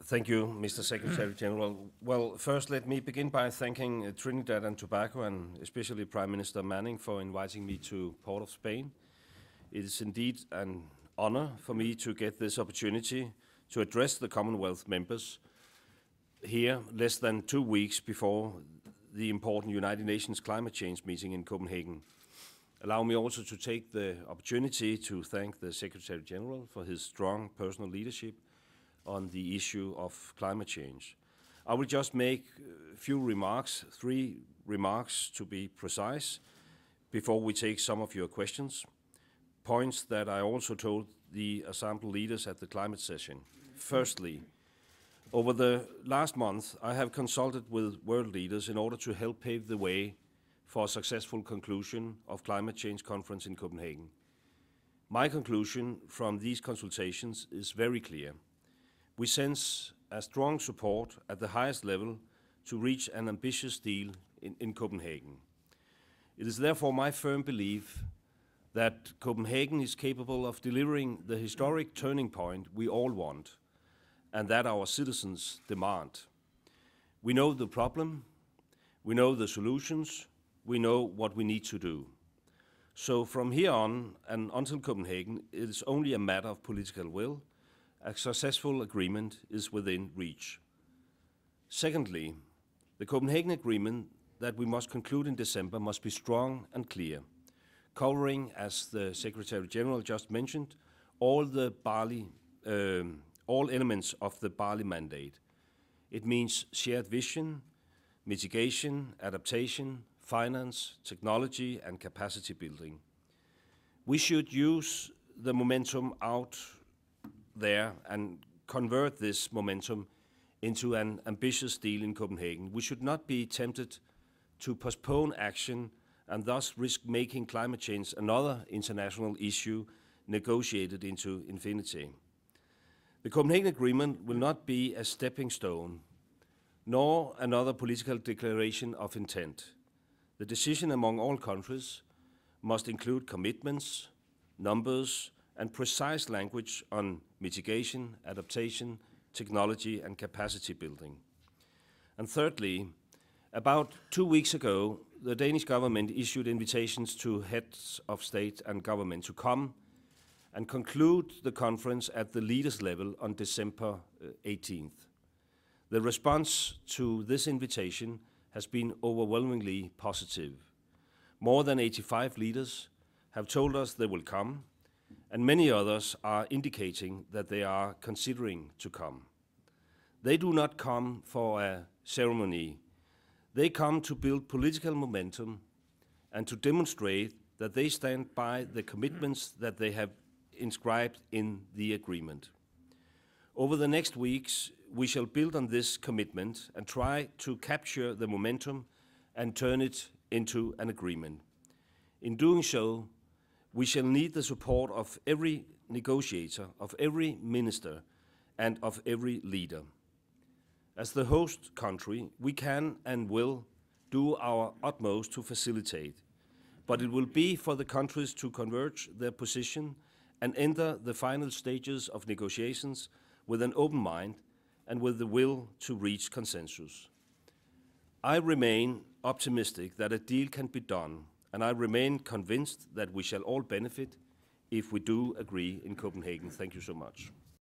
Thank you, Mr. Secretary General. Well, first let me begin by thanking Trinidad and Tobago and especially Prime Minister Manning for inviting me to Port of Spain. It is indeed an honor for me to get this opportunity to address the Commonwealth members here less than 2 weeks before the important United Nations climate change meeting in Copenhagen. Allow me also to take the opportunity to thank the Secretary General for his strong personal leadership on the issue of climate change. I will just make a few remarks, 3 remarks to be precise, before we take some of your questions. Points that I also told the assembled leaders at the climate session. Firstly, over the last month, I have consulted with world leaders in order to help pave the way for a successful conclusion of climate change conference in Copenhagen. My conclusion from these consultations is very clear. We sense a strong support at the highest level to reach an ambitious deal in Copenhagen. It is therefore my firm belief that Copenhagen is capable of delivering the historic turning point we all want and that our citizens demand. We know the problem, we know the solutions, we know what we need to do. So from here on and until Copenhagen, it is only a matter of political will. A successful agreement is within reach. Secondly, the Copenhagen Agreement that we must conclude in December must be strong and clear, covering, as the Secretary General just mentioned, all elements of the Bali mandate. It means shared vision, mitigation, adaptation, finance, technology, and capacity building. We should use the momentum out there and convert this momentum into an ambitious deal in Copenhagen. We should not be tempted to postpone action and thus risk making climate change another international issue negotiated into infinity. The Copenhagen Agreement will not be a stepping stone, nor another political declaration of intent. The decision among all countries must include commitments, numbers, and precise language on mitigation, adaptation, technology, and capacity building. And thirdly, about 2 weeks ago, the Danish government issued invitations to heads of state and government to come and conclude the conference at the leaders level on December 18th. The response to this invitation has been overwhelmingly positive. More than 85 leaders have told us they will come, and many others are indicating that they are considering to come. They do not come for a ceremony. They come to build political momentum and to demonstrate that they stand by the commitments that they have inscribed in the agreement. Over the next weeks, we shall build on this commitment and try to capture the momentum and turn it into an agreement. In doing so, we shall need the support of every negotiator, of every minister, and of every leader. As the host country, we can and will do our utmost to facilitate, but it will be for the countries to converge their position and enter the final stages of negotiations with an open mind and with the will to reach consensus. I remain optimistic that a deal can be done, and I remain convinced that we shall all benefit if we do agree in Copenhagen. Thank you so much.